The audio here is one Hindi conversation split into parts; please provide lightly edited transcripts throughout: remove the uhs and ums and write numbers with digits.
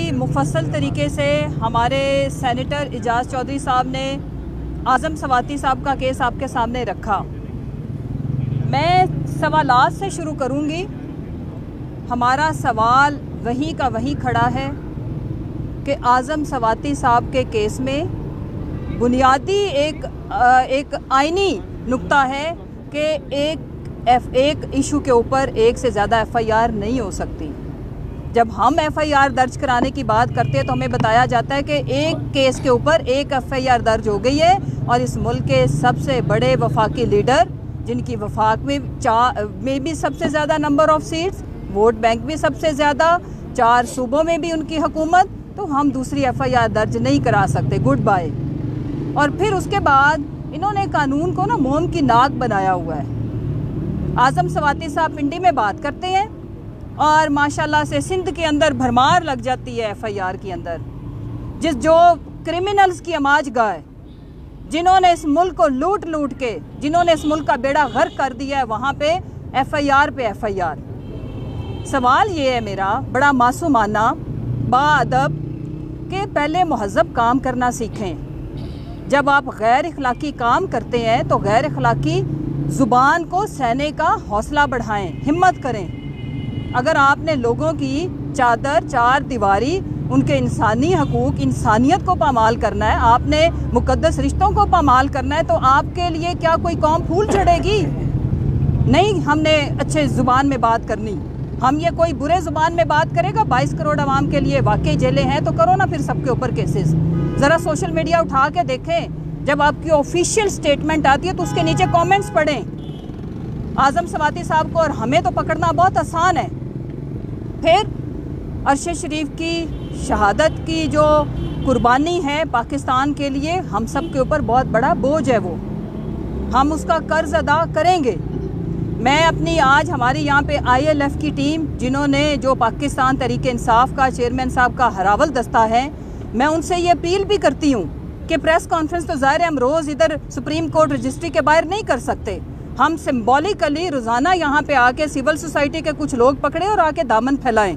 बड़ी मुफस्सल तरीके से हमारे सेनेटर एजाज चौधरी साहब ने आज़म सवाती साहब का केस आपके सामने रखा। मैं सवालात से शुरू करूंगी। हमारा सवाल वहीं का वहीं खड़ा है कि आज़म सवाती साहब के केस में बुनियादी एक आइनी नुक्ता है कि एक इशू के ऊपर एक से ज़्यादा FIR नहीं हो सकती। जब हम FIR दर्ज कराने की बात करते हैं तो हमें बताया जाता है कि एक केस के ऊपर एक FIR दर्ज हो गई है और इस मुल्क के सबसे बड़े वफाकी लीडर, जिनकी वफाक में भी सबसे ज़्यादा number of seats, vote bank भी सबसे ज़्यादा, 4 सूबों में भी उनकी हुकूमत, तो हम दूसरी FIR दर्ज नहीं करा सकते। Goodbye. और फिर उसके बाद इन्होंने कानून को ना मोम की नाक बनाया हुआ है। आज़म सवाती साहब पिंडी में बात करते हैं और माशाल्लाह से सिंध के अंदर भरमार लग जाती है FIR के अंदर। जो क्रिमिनल्स की अमाज गाय, जिन्होंने इस मुल्क को लूट के, जिन्होंने इस मुल्क का बेड़ा गर्क कर दिया है, वहाँ पे FIR पे FIR। सवाल ये है मेरा बड़ा मासूमाना बाअदब कि पहले मुहज़्ज़ब काम करना सीखें। जब आप गैर इखलाकी काम करते हैं तो गैर इखलाकी ज़ुबान को सहने का हौसला बढ़ाएं, हिम्मत करें। अगर आपने लोगों की चादर, चार दीवारी, उनके इंसानी हकूक़, इंसानियत को पामाल करना है, आपने मुक़द्दस रिश्तों को पामाल करना है, तो आपके लिए क्या कोई कौम फूल चढ़ेगी? नहीं, हमने अच्छे ज़ुबान में बात करनी। हम ये कोई बुरे ज़ुबान में बात करेगा? 22 करोड़ आवाम के लिए वाकई जेलें हैं तो करो ना फिर सबके ऊपर केसेस। ज़रा सोशल मीडिया उठा के देखें, जब आपकी ऑफिशियल स्टेटमेंट आती है तो उसके नीचे कमेंट्स पढ़ें। आज़म सवाती साहब को और हमें तो पकड़ना बहुत आसान है। फिर अरशद शरीफ की शहादत की जो कुर्बानी है पाकिस्तान के लिए, हम सब के ऊपर बहुत बड़ा बोझ है, वो हम उसका कर्ज अदा करेंगे। मैं अपनी आज हमारी यहाँ पे ILF की टीम, जिन्होंने जो पाकिस्तान तहरीक इंसाफ का चेयरमैन साहब का हरावल दस्ता है, मैं उनसे ये अपील भी करती हूँ कि प्रेस कॉन्फ्रेंस तो ज़ाहिर है हम रोज़ इधर सुप्रीम कोर्ट रजिस्ट्री के बाहर नहीं कर सकते। हम सिम्बॉलिकली रोज़ाना यहाँ पे आके सिविल सोसाइटी के कुछ लोग पकड़े और आके दामन फैलाएं।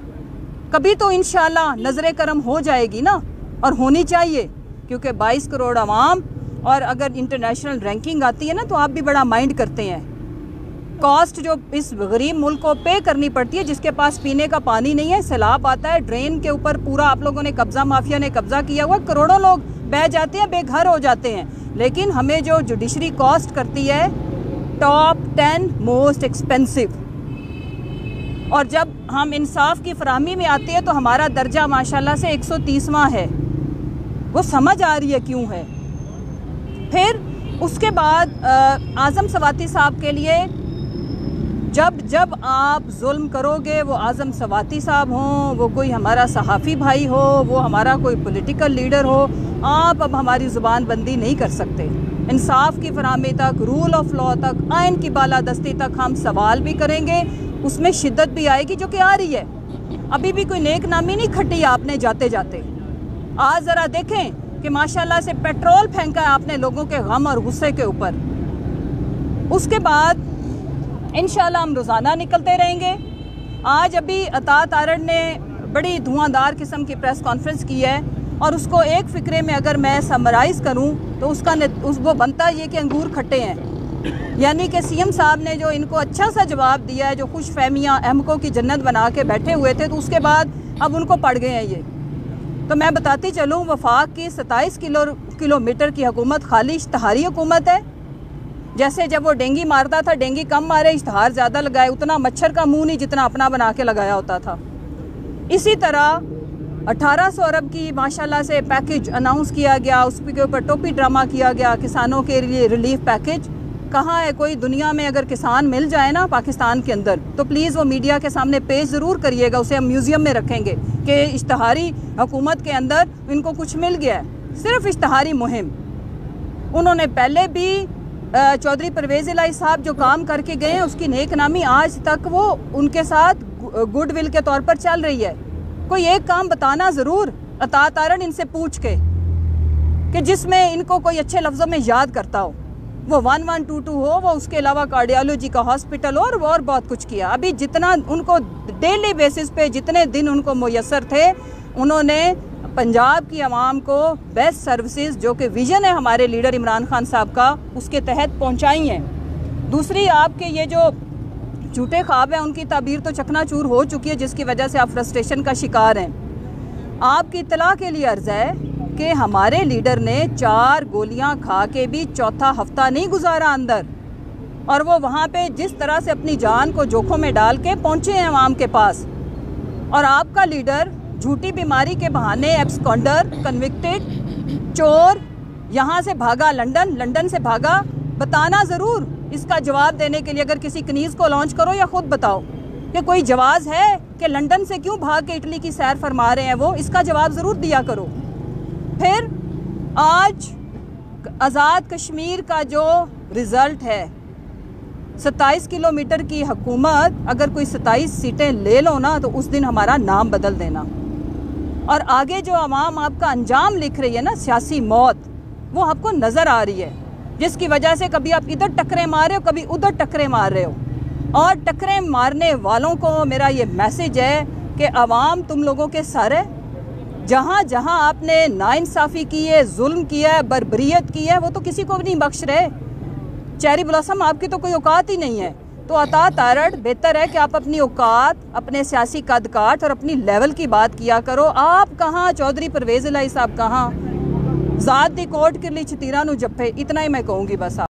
कभी तो इंशाल्लाह नजर करम हो जाएगी ना, और होनी चाहिए, क्योंकि 22 करोड़ आवाम, और अगर इंटरनेशनल रैंकिंग आती है ना तो आप भी बड़ा माइंड करते हैं। कॉस्ट जो इस गरीब मुल्क को पे करनी पड़ती है, जिसके पास पीने का पानी नहीं है, सैलाब आता है, ड्रेन के ऊपर पूरा आप लोगों ने कब्जा, माफिया ने कब्जा किया हुआ, करोड़ों लोग बह जाते हैं, बेघर हो जाते हैं। लेकिन हमें जो जुडिशरी कॉस्ट करती है टॉप 10 मोस्ट एक्सपेंसिव, और जब हम इंसाफ की फराहमी में आते हैं तो हमारा दर्जा माशाल्लाह से 130वां है। वो समझ आ रही है क्यों है। फिर उसके बाद आज़म सवाती साहब के लिए जब आप जुल्म करोगे, वो आज़म सवाती साहब हों, वो कोई हमारा सहाफ़ी भाई हो, वो हमारा कोई पॉलिटिकल लीडर हो, आप अब हमारी ज़ुबान बंदी नहीं कर सकते। इंसाफ की फराहमी तक, रूल ऑफ लॉ तक, आइन की बालादस्ती तक हम सवाल भी करेंगे, उसमें शिद्दत भी आएगी, जो कि आ रही है। अभी भी कोई नेक नामी नहीं खट्टी आपने जाते जाते। आज ज़रा देखें कि माशाल्लाह से पेट्रोल फेंका है आपने लोगों के गम और गुस्से के ऊपर। उसके बाद इंशाल्लाह हम रोज़ाना निकलते रहेंगे। आज अभी अता तारड़ ने बड़ी धुआंधार किस्म की प्रेस कॉन्फ्रेंस की है, और उसको एक फ़िक्रे में अगर मैं समराइज़ करूं तो वो बनता ये कि अंगूर खट्टे हैं। यानी कि CM साहब ने जो इनको अच्छा सा जवाब दिया है, जो खुश फहमियाँ अहमकों की जन्नत बना के बैठे हुए थे, तो उसके बाद अब उनको पड़ गए हैं ये। तो मैं बताती चलूँ, वफाक की 27 किलोमीटर की हुकूमत खाली इश्तहारी हुकूमत है। जैसे जब वो डेंगी मारता था, डेंगी कम मारे, इश्तहार ज़्यादा लगाए, उतना मच्छर का मुंह नहीं जितना अपना बना के लगाया होता था। इसी तरह 1800 अरब की माशाल्लाह से पैकेज अनाउंस किया गया, उसके ऊपर टोपी ड्रामा किया गया, किसानों के लिए रिलीफ पैकेज। कहाँ है? कोई दुनिया में अगर किसान मिल जाए ना पाकिस्तान के अंदर, तो प्लीज़ वो मीडिया के सामने पेश ज़रूर करिएगा, उसे हम म्यूज़ियम में रखेंगे कि इश्तहारी हुकूमत के अंदर इनको कुछ मिल गया है। सिर्फ इश्तहारी मुहिम। उन्होंने पहले भी चौधरी परवेज़ इलाही साहब जो काम करके गए हैं, उसकी नेक नामी आज तक वो उनके साथ गुडविल के तौर पर चल रही है। कोई एक काम बताना ज़रूर अता तारड़ इनसे पूछ के, कि जिसमें इनको कोई अच्छे लफ्ज़ों में याद करता हो। वो 1122 हो, वो उसके अलावा कार्डियोलॉजी का हॉस्पिटल हो, और बहुत कुछ किया। अभी जितना उनको डेली बेसिस पे जितने दिन उनको मुयस्सर थे, उन्होंने पंजाब की आवाम को बेस्ट सर्विसेज, जो कि विजन है हमारे लीडर इमरान खान साहब का, उसके तहत पहुंचाई हैं। दूसरी, आपके ये जो झूठे ख्वाब हैं उनकी ताबीर तो चकनाचूर हो चुकी है, जिसकी वजह से आप फ्रस्ट्रेशन का शिकार हैं। आपकी इत्तला के लिए अर्ज़ है कि हमारे लीडर ने 4 गोलियां खा के भी चौथा हफ्ता नहीं गुजारा अंदर, और वो वहाँ पे जिस तरह से अपनी जान को जोखों में डाल के पहुँचे हैं अवाम के पास। और आपका लीडर झूठी बीमारी के बहाने एब्सकॉन्डर, कन्विक्टेड चोर, यहाँ से भागा लंदन, लंदन से भागा। बताना ज़रूर इसका जवाब देने के लिए, अगर किसी कनीज़ को लॉन्च करो या ख़ुद बताओ कि कोई जवाज़ है कि लंदन से क्यों भाग के इटली की सैर फरमा रहे हैं वो, इसका जवाब ज़रूर दिया करो। फिर आज आज़ाद कश्मीर का जो रिज़ल्ट है, 27 किलोमीटर की हुकूमत, अगर कोई 27 सीटें ले लो ना तो उस दिन हमारा नाम बदल देना। और आगे जो आवाम आपका अंजाम लिख रही है ना, सियासी मौत, वो आपको नज़र आ रही है, जिसकी वजह से कभी आप इधर टकरे मार रहे हो, कभी उधर टकरे मार रहे हो। और टकरे मारने वालों को मेरा ये मैसेज है कि आवाम तुम लोगों के साथ है। जहाँ जहाँ आपने नाइंसाफ़ी की है, जुल्म किया है, बर्बरियत की है, वो तो किसी को भी नहीं बख्श रहे। चेरी ब्लॉसम आपकी तो कोई औकात ही नहीं है। तो अता तारड़ बेहतर है कि आप अपनी औकात, अपने सियासी कद काठ और अपनी लेवल की बात किया करो। आप कहाँ, चौधरी परवेज़ इलाही साहब कहाँ, ज़ात दी कोर्ट के लिए छतीरा नू जप्फे, इतना ही मैं कहूँगी बस।